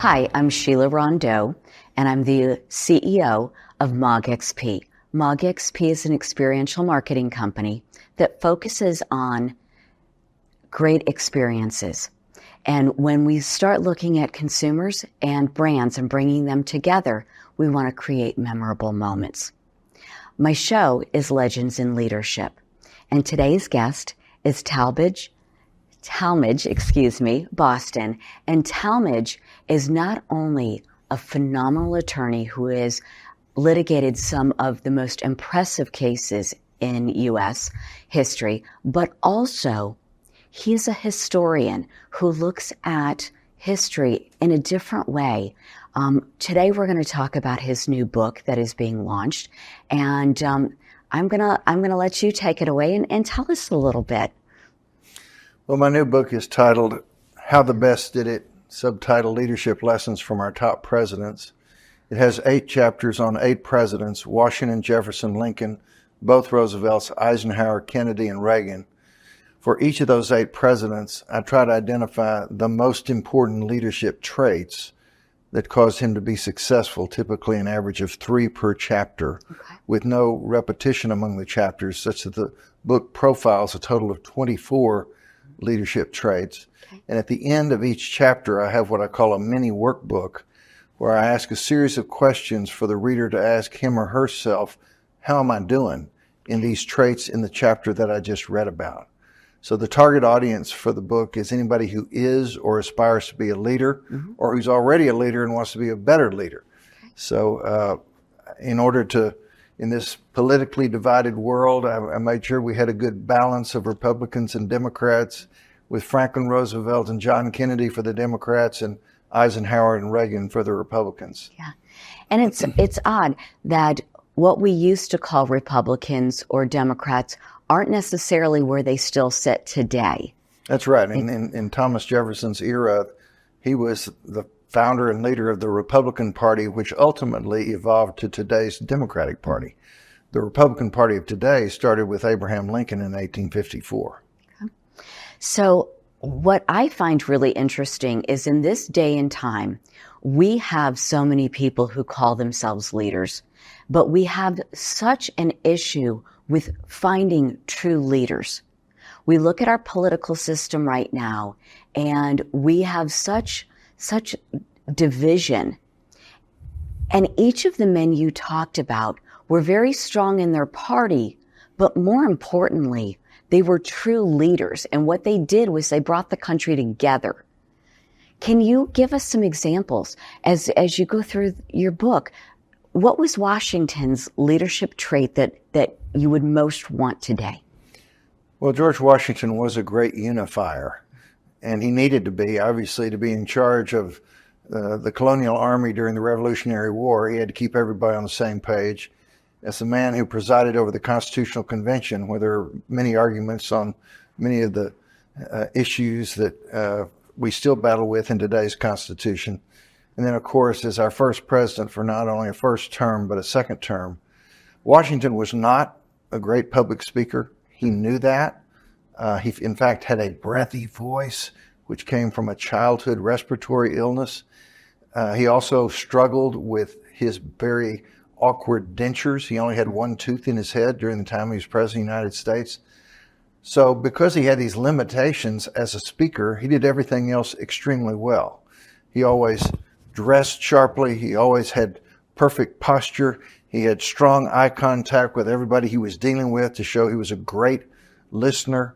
Hi, I'm Sheila Rondeau, and I'm the CEO of MOGXP. MOGXP is an experiential marketing company that focuses on great experiences. And when we start looking at consumers and brands and bringing them together, we want to create memorable moments. My show is Legends in Leadership, and today's guest is Talmage Boston. And Talmage is not only a phenomenal attorney who has litigated some of the most impressive cases in U.S. history, but also he's a historian who looks at history in a different way. Today we're going to talk about his new book that is being launched, and I'm gonna let you take it away and tell us a little bit. Well, my new book is titled How the Best Did It, subtitled Leadership Lessons from Our Top Presidents. It has 8 chapters on 8 presidents: Washington, Jefferson, Lincoln, both Roosevelts, Eisenhower, Kennedy, and Reagan. For each of those 8 presidents, I try to identify the most important leadership traits that caused him to be successful, typically an average of 3 per chapter, with no repetition among the chapters, such that the book profiles a total of 24 leadership traits. And at the end of each chapter, I have what I call a mini workbook, where I ask a series of questions for the reader to ask him or herself, how am I doing in these traits in the chapter that I just read about? So the target audience for the book is anybody who is or aspires to be a leader, or who's already a leader and wants to be a better leader. So in order to, in this politically divided world, I made sure we had a good balance of Republicans and Democrats, with Franklin Roosevelt and John Kennedy for the Democrats and Eisenhower and Reagan for the Republicans. Yeah, and it's odd that what we used to call Republicans or Democrats aren't necessarily where they still sit today. That's right. In Thomas Jefferson's era, he was the founder and leader of the Republican Party, which ultimately evolved to today's Democratic Party. The Republican Party of today started with Abraham Lincoln in 1854. Okay. So what I find really interesting is in this day and time, we have so many people who call themselves leaders, but we have such an issue with finding true leaders. We look at our political system right now, and we have such division. And each of the men you talked about were very strong in their party, but more importantly, they were true leaders. And what they did was they brought the country together. Can you give us some examples as you go through your book? What was Washington's leadership trait that you would most want today? Well, George Washington was a great unifier, and he needed to be, obviously, to be in charge of the colonial army during the Revolutionary War. He had to keep everybody on the same page. As the man who presided over the Constitutional Convention, where there are many arguments on many of the issues that we still battle with in today's Constitution. And then, of course, as our first president for not only a first term, but a second term. Washington was not a great public speaker. He knew that. He, in fact, had a breathy voice, which came from a childhood respiratory illness. He also struggled with his very awkward dentures. He only had one tooth in his head during the time he was president of the United States. So because he had these limitations as a speaker, he did everything else extremely well. He always dressed sharply. He always had perfect posture. He had strong eye contact with everybody he was dealing with to show he was a great listener.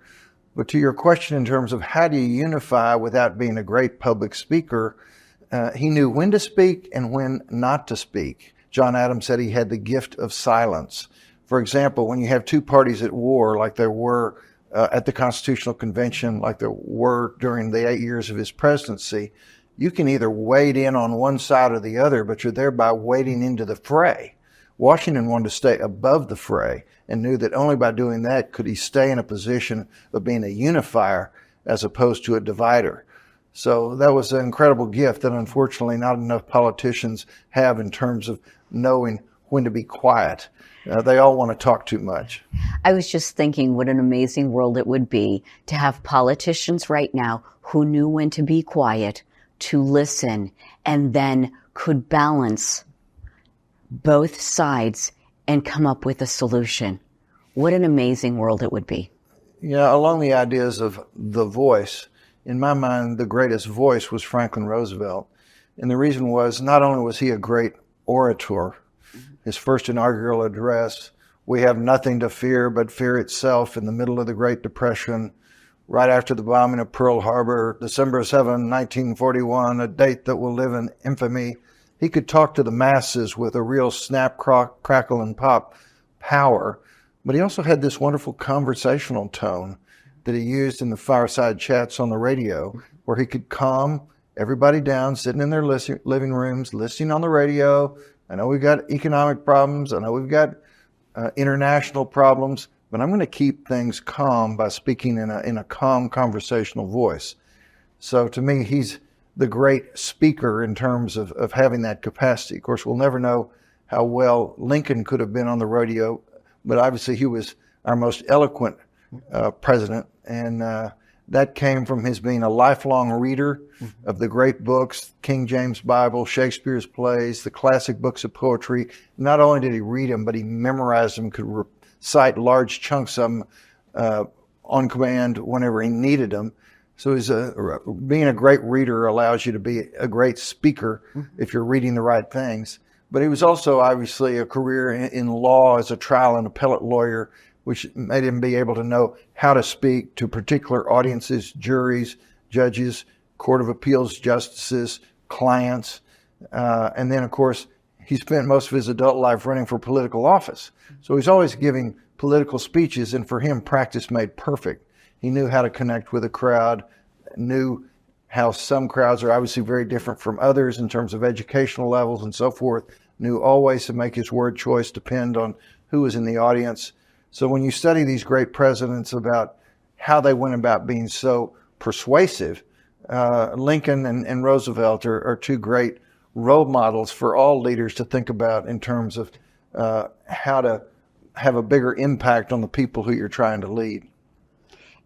But to your question in terms of how do you unify without being a great public speaker, he knew when to speak and when not to speak. John Adams said he had the gift of silence. For example, when you have 2 parties at war, like there were at the Constitutional Convention, like there were during the 8 years of his presidency, you can either wade in on one side or the other, but you're thereby wading into the fray. Washington wanted to stay above the fray and knew that only by doing that could he stay in a position of being a unifier as opposed to a divider. So that was an incredible gift that unfortunately not enough politicians have in terms of knowing when to be quiet. They all want to talk too much. I was just thinking what an amazing world it would be to have politicians right now who knew when to be quiet, to listen and then could balance both sides and come up with a solution. What an amazing world it would be. Yeah, along the ideas of the voice, in my mind, the greatest voice was Franklin Roosevelt. And the reason was, not only was he a great orator, his first inaugural address, "We have nothing to fear but fear itself," in the middle of the Great Depression, right after the bombing of Pearl Harbor, December 7, 1941, a date that will live in infamy. He could talk to the masses with a real snap, crackle, and pop power. But he also had this wonderful conversational tone that he used in the fireside chats on the radio, where he could calm everybody down, sitting in their living rooms, listening on the radio. I know we've got economic problems. I know we've got international problems, but I'm going to keep things calm by speaking in a calm conversational voice. So to me, he's the great speaker in terms of having that capacity. Of course, we'll never know how well Lincoln could have been on the radio, but obviously he was our most eloquent president, and that came from his being a lifelong reader of the great books, King James Bible, Shakespeare's plays, the classic books of poetry. Not only did he read them, but he memorized them, could recite large chunks of them on command whenever he needed them. So being a great reader allows you to be a great speaker if you're reading the right things. But he was also obviously a career in law as a trial and appellate lawyer, which made him be able to know how to speak to particular audiences, juries, judges, Court of Appeals justices, clients. And then, of course, he spent most of his adult life running for political office. So he's always giving political speeches, and for him, practice made perfect. He knew how to connect with a crowd, knew how some crowds are obviously very different from others in terms of educational levels and so forth, knew always to make his word choice depend on who was in the audience. So when you study these great presidents about how they went about being so persuasive, Lincoln and Roosevelt are two great role models for all leaders to think about in terms of how to have a bigger impact on the people who you're trying to lead.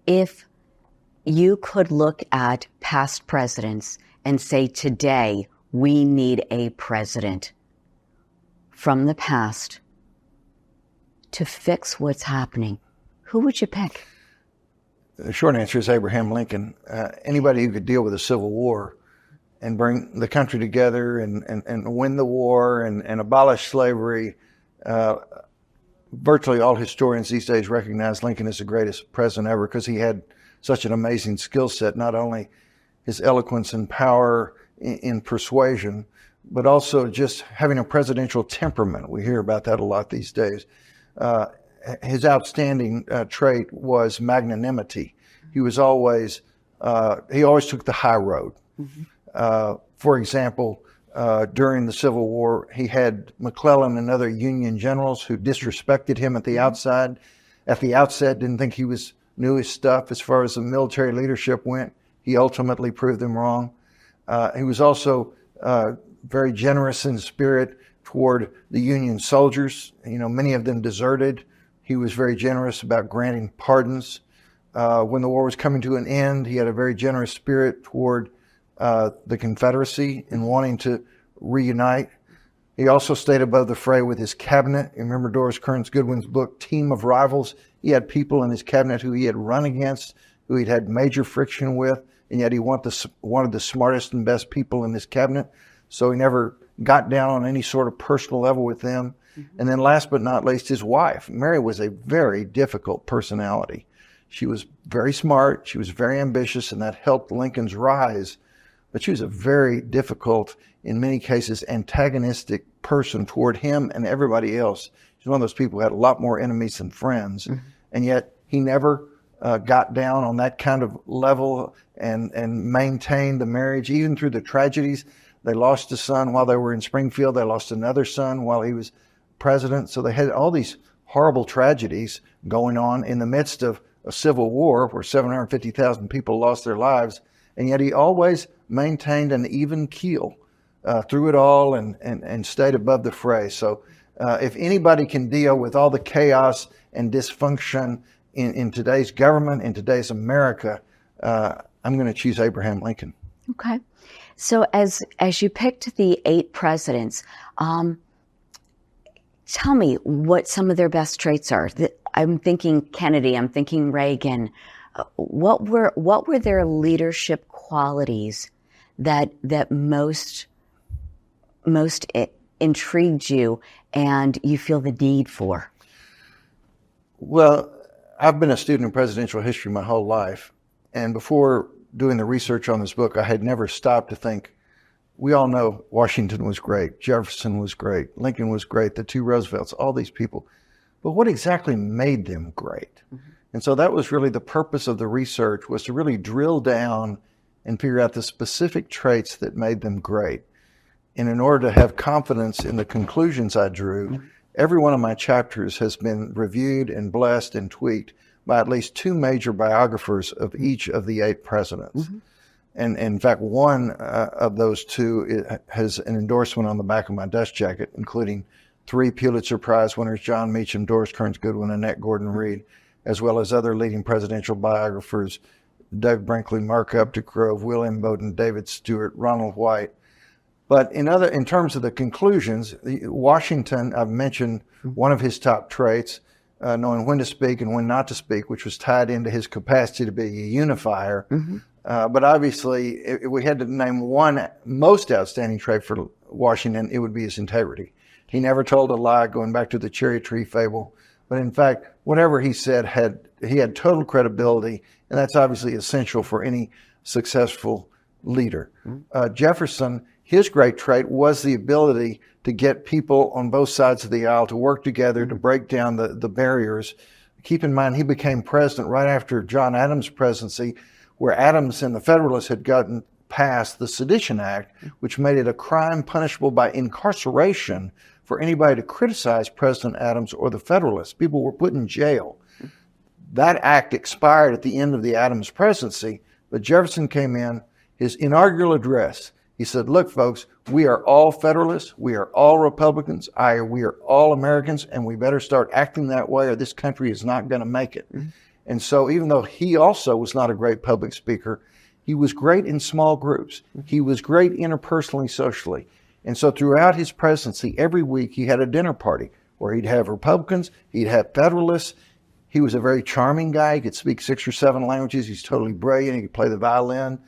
If you could look at past presidents and say, today we need a president from the past to fix what's happening, who would you pick? The short answer is Abraham Lincoln. Anybody who could deal with a civil war and bring the country together and win the war and abolish slavery. Virtually all historians these days recognize Lincoln as the greatest president ever because he had such an amazing skill set, not only his eloquence and power in persuasion, but also just having a presidential temperament. We hear about that a lot these days. His outstanding trait was magnanimity. He always took the high road. For example, during the Civil War, he had McClellan and other Union generals who disrespected him at the outset, didn't think he knew his stuff as far as the military leadership went. He ultimately proved them wrong. He was also very generous in spirit toward the Union soldiers. Many of them deserted. He was very generous about granting pardons. When the war was coming to an end, he had a very generous spirit toward the Confederacy in wanting to reunite. He also stayed above the fray with his cabinet. You remember Doris Kearns Goodwin's book, Team of Rivals? He had people in his cabinet who he had run against, who he'd had major friction with, and yet he wanted the smartest and best people in his cabinet. So he never got down on any sort of personal level with them. And then last but not least, his wife. Mary was a very difficult personality. She was very smart. She was very ambitious, and that helped Lincoln's rise. But she was a very difficult, in many cases, antagonistic person toward him and everybody else. She's one of those people who had a lot more enemies than friends. And yet he never got down on that kind of level and maintained the marriage, even through the tragedies. They lost a son while they were in Springfield. They lost another son while he was president. So they had all these horrible tragedies going on in the midst of a civil war where 750,000 people lost their lives. And yet he always maintained an even keel through it all and stayed above the fray. So if anybody can deal with all the chaos and dysfunction in today's government, in today's America, I'm going to choose Abraham Lincoln. Okay. So as you picked the 8 presidents, tell me what some of their best traits are. I'm thinking Kennedy, I'm thinking Reagan. What were their leadership qualities that most intrigued you and you feel the need for? Well, I've been a student of presidential history my whole life, and before doing the research on this book, I had never stopped to think, we all know Washington was great, Jefferson was great, Lincoln was great, the 2 Roosevelts, all these people. But what exactly made them great? Mm-hmm. And so that was really the purpose of the research, was to really drill down and figure out the specific traits that made them great. And in order to have confidence in the conclusions I drew, mm-hmm. every one of my chapters has been reviewed and blessed and tweaked by at least 2 major biographers of each of the 8 presidents. Mm-hmm. And in fact, one of those 2 has an endorsement on the back of my desk jacket, including 3 Pulitzer Prize winners, John Meacham, Doris Kearns Goodwin, Annette Gordon Reed, as well as other leading presidential biographers, Doug Brinkley, Mark Updegrove, William Bowden, David Stewart, Ronald White. But in terms of the conclusions, Washington, I've mentioned one of his top traits, knowing when to speak and when not to speak, which was tied into his capacity to be a unifier. Mm-hmm. But obviously, if we had to name one most outstanding trait for Washington, it would be his integrity. He never told a lie, going back to the cherry tree fable. But in fact, whatever he said, he had total credibility, and that's obviously essential for any successful leader. Mm-hmm. Jefferson, his great trait was the ability to get people on both sides of the aisle to work together to break down the barriers. Keep in mind, he became president right after John Adams' presidency, where Adams and the Federalists had gotten passed the Sedition Act, which made it a crime punishable by incarceration for anybody to criticize President Adams or the Federalists. People were put in jail. That act expired at the end of the Adams presidency, but Jefferson came in, his inaugural address, he said, look, folks, we are all Federalists, we are all Republicans, we are all Americans, and we better start acting that way or this country is not going to make it. Mm-hmm. And so even though he also was not a great public speaker, he was great in small groups. He was great interpersonally, socially. And so throughout his presidency, every week he had a dinner party where he'd have Republicans, he'd have Federalists. He was a very charming guy. He could speak 6 or 7 languages. He's totally brilliant. He could play the violin.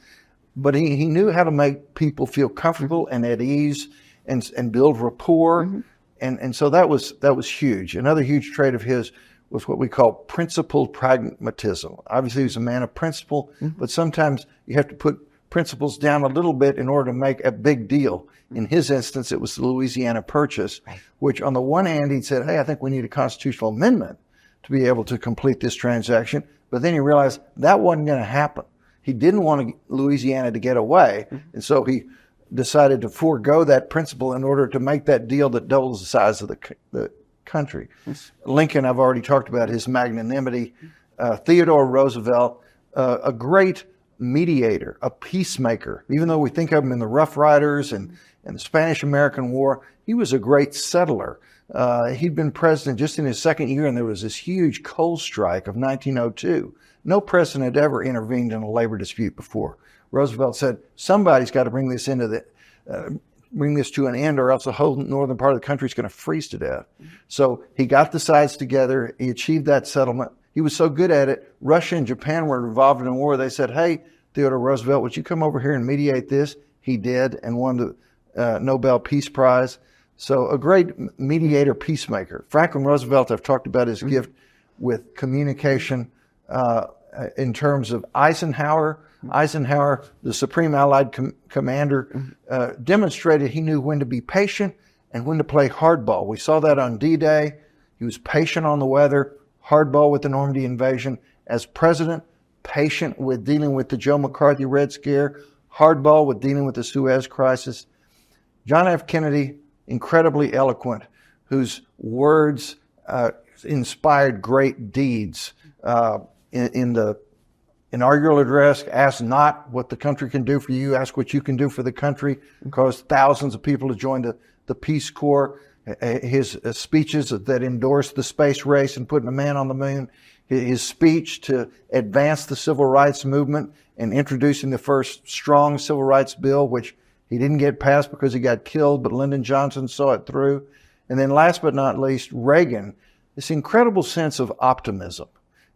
But he knew how to make people feel comfortable and at ease and build rapport. Mm-hmm. And so that was huge. Another huge trait of his was what we call principled pragmatism. Obviously, he was a man of principle, mm-hmm. but sometimes you have to put principles down a little bit in order to make a big deal. In his instance, it was the Louisiana Purchase, right. which on the one hand, he said, hey, I think we need a constitutional amendment to be able to complete this transaction. But then he realized that wasn't going to happen. He didn't want Louisiana to get away, mm-hmm. and so he decided to forego that principle in order to make that deal that doubles the size of the country. Mm-hmm. Lincoln, I've already talked about his magnanimity. Theodore Roosevelt, a great mediator, a peacemaker. Even though we think of him in the Rough Riders and the Spanish-American War, he was a great settler. He'd been president just in his second year, and there was this huge coal strike of 1902. No president had ever intervened in a labor dispute before. Roosevelt said, somebody's got to bring this to an end, or else the whole northern part of the country is going to freeze to death. So he got the sides together. He achieved that settlement. He was so good at it, Russia and Japan were involved in a war. They said, hey, Theodore Roosevelt, would you come over here and mediate this? He did, and won the Nobel Peace Prize. So a great mediator, peacemaker. Franklin Roosevelt, I've talked about his gift with communication in terms of Eisenhower. Eisenhower, the Supreme Allied Commander, demonstrated he knew when to be patient and when to play hardball. We saw that on D-Day. He was patient on the weather, hardball with the Normandy invasion. As president, patient with dealing with the Joe McCarthy Red Scare, hardball with dealing with the Suez Crisis. John F. Kennedy, incredibly eloquent, whose words inspired great deeds. In the inaugural address, ask not what the country can do for you, ask what you can do for the country. It caused thousands of people to join the Peace Corps, his speeches that endorsed the space race and putting a man on the moon, his speech to advance the civil rights movement and introducing the first strong civil rights bill, which he didn't get passed because he got killed, but Lyndon Johnson saw it through. And then last but not least, Reagan, this incredible sense of optimism.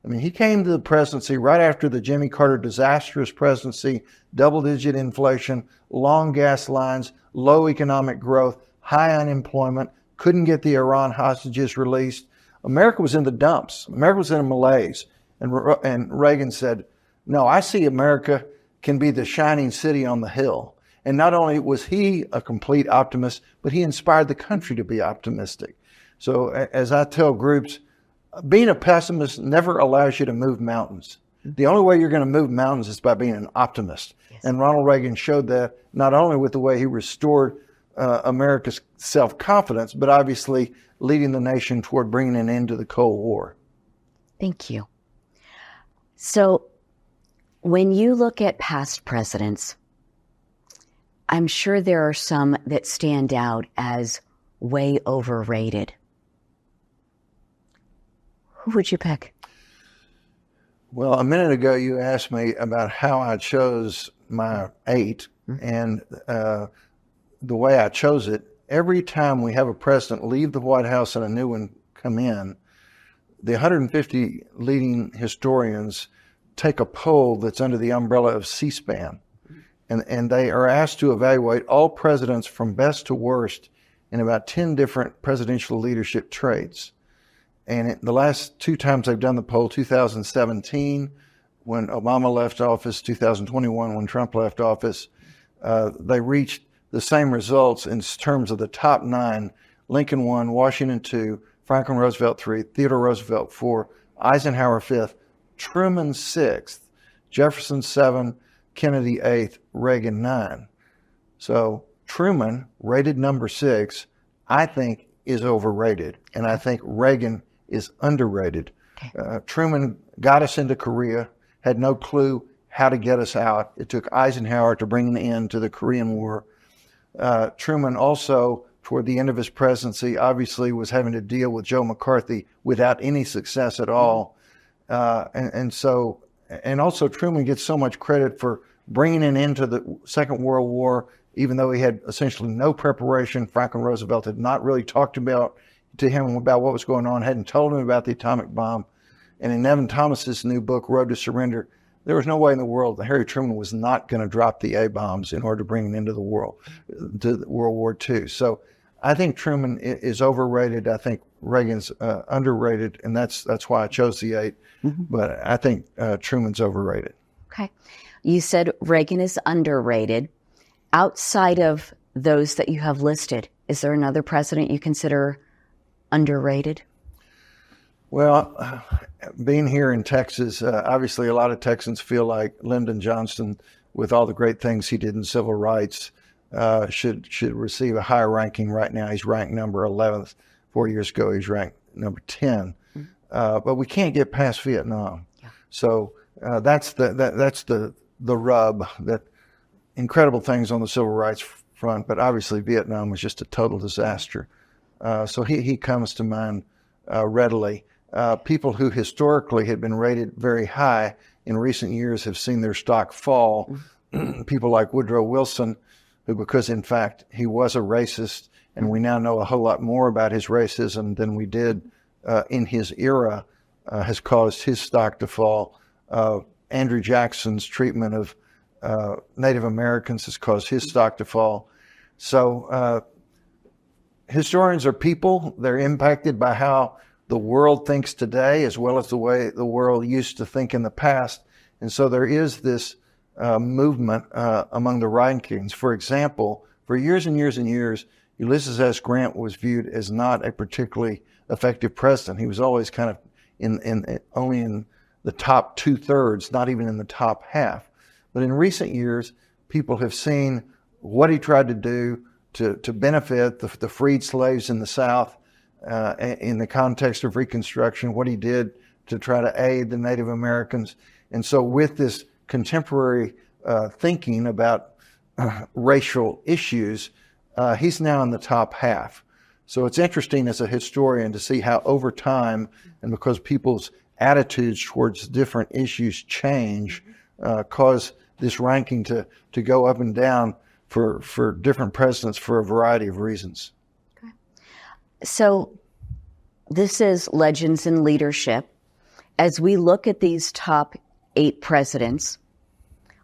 I mean, he came to the presidency right after the Jimmy Carter disastrous presidency, double-digit inflation, long gas lines, low economic growth, high unemployment, couldn't get the Iran hostages released. America was in the dumps. America was in a malaise. And Reagan said, no, I see America can be the shining city on the hill. And not only was he a complete optimist, but he inspired the country to be optimistic. So as I tell groups, being a pessimist never allows you to move mountains. The only way you're going to move mountains is by being an optimist. Yes. And Ronald Reagan showed that not only with the way he restored America's self-confidence, but obviously leading the nation toward bringing an end to the Cold War. Thank you. So when you look at past presidents, I'm sure there are some that stand out as way overrated. Who would you pick? Well, a minute ago, you asked me about how I chose my 8, and the way I chose it, every time we have a president leave the White House and a new one come in, the 150 leading historians take a poll that's under the umbrella of C-SPAN, and they are asked to evaluate all presidents from best to worst in about 10 different presidential leadership traits. And the last 2 times I've done the poll, 2017, when Obama left office, 2021, when Trump left office, they reached the same results in terms of the top 9. Lincoln 1, Washington 2, Franklin Roosevelt 3, Theodore Roosevelt 4, Eisenhower 5th, Truman 6th, Jefferson 7, Kennedy 8th, Reagan 9. So Truman, rated number 6, I think is overrated. And I think Reagan is underrated. Okay. Truman got us into Korea, had no clue how to get us out. It took Eisenhower to bring an end to the Korean War. Truman also, toward the end of his presidency, obviously was having to deal with Joe McCarthy without any success at all. And also Truman gets so much credit for bringing an end to the Second World War, even though he had essentially no preparation. Franklin Roosevelt had not really talked to him about what was going on, hadn't told him about the atomic bomb. And in Evan Thomas's new book, Road to Surrender, there was no way in the world that Harry Truman was not going to drop the A-bombs in order to bring an end to World War II. So I think Truman is overrated. I think Reagan's underrated, and that's why I chose the 8. Mm-hmm. But I think Truman's overrated. Okay. You said Reagan is underrated. Outside of those that you have listed, is there another president you consider underrated? Well, being here in Texas, obviously a lot of Texans feel like Lyndon Johnson, with all the great things he did in civil rights, should receive a higher ranking. Right now, he's ranked number 11th. 4 years ago, he's ranked number 10. Mm-hmm. But we can't get past Vietnam. Yeah. So that's the rub. That incredible things on the civil rights front, but obviously Vietnam was just a total disaster. So he comes to mind readily. People who historically had been rated very high in recent years have seen their stock fall. People like Woodrow Wilson, who, because in fact he was a racist, and we now know a whole lot more about his racism than we did in his era, has caused his stock to fall. Andrew Jackson's treatment of Native Americans has caused his stock to fall. So historians are people. They're impacted by how the world thinks today, as well as the way the world used to think in the past. And so there is this movement among the rankings. For example, for years and years and years, Ulysses S. Grant was viewed as not a particularly effective president. He was always kind of only in the top 2/3, not even in the top half. But in recent years, people have seen what he tried to do to benefit the freed slaves in the South in the context of Reconstruction, what he did to try to aid the Native Americans. And so with this contemporary thinking about racial issues, he's now in the top half. So it's interesting as a historian to see how over time, and because people's attitudes towards different issues change, cause this ranking to go up and down for different presidents for a variety of reasons. Okay. So this is Legends in Leadership. As we look at these top 8 presidents,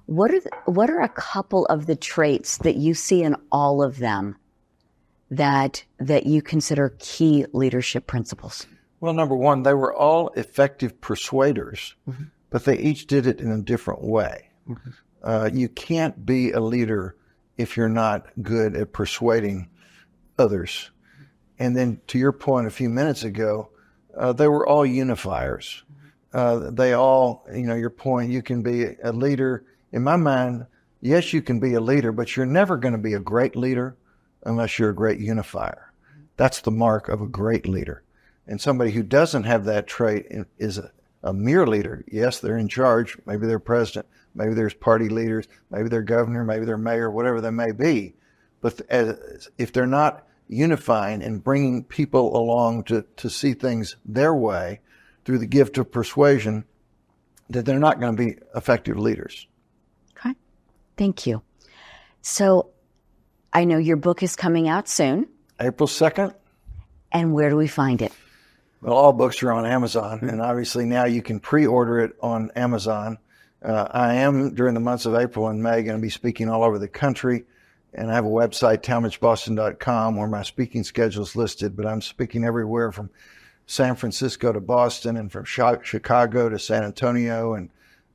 what are a couple of the traits that you see in all of them that you consider key leadership principles? Well, number one, they were all effective persuaders, but they each did it in a different way. You can't be a leader if you're not good at persuading others. And then to your point a few minutes ago, they were all unifiers. They all, your point, you can be a leader. In my mind, yes, you can be a leader, but you're never going to be a great leader unless you're a great unifier. That's the mark of a great leader. And somebody who doesn't have that trait is a mere leader. Yes, they're in charge. Maybe they're president. Maybe there's party leaders. Maybe they're governor. Maybe they're mayor, whatever they may be. But if they're not unifying and bringing people along to see things their way through the gift of persuasion, that they're not going to be effective leaders. Okay. Thank you. So I know your book is coming out soon. April 2nd. And where do we find it? Well, all books are on Amazon, and obviously now you can pre-order it on Amazon. I am, during the months of April and May, going to be speaking all over the country, and I have a website, talmageboston.com, where my speaking schedule is listed, but I'm speaking everywhere from San Francisco to Boston and from Chicago to San Antonio, and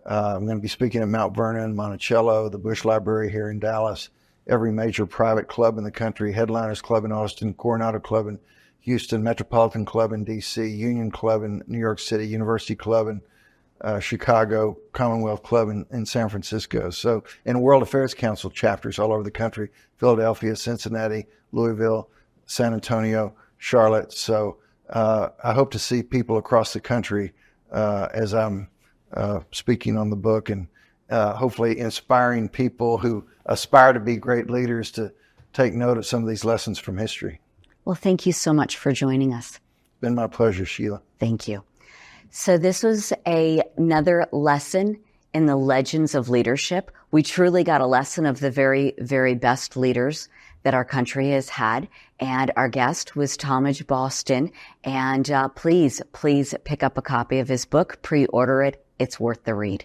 I'm going to be speaking at Mount Vernon, Monticello, the Bush Library here in Dallas, every major private club in the country, Headliners Club in Austin, Coronado Club in Houston, Metropolitan Club in D.C., Union Club in New York City, University Club in Chicago, Commonwealth Club in San Francisco. So, and World Affairs Council chapters all over the country, Philadelphia, Cincinnati, Louisville, San Antonio, Charlotte. So I hope to see people across the country as I'm speaking on the book, and hopefully inspiring people who aspire to be great leaders to take note of some of these lessons from history. Well, thank you so much for joining us. It's been my pleasure, Sheila. Thank you. So this was another lesson in the legends of leadership. We truly got a lesson of the very, very best leaders that our country has had. And our guest was Talmage Boston. And please pick up a copy of his book, pre-order it. It's worth the read.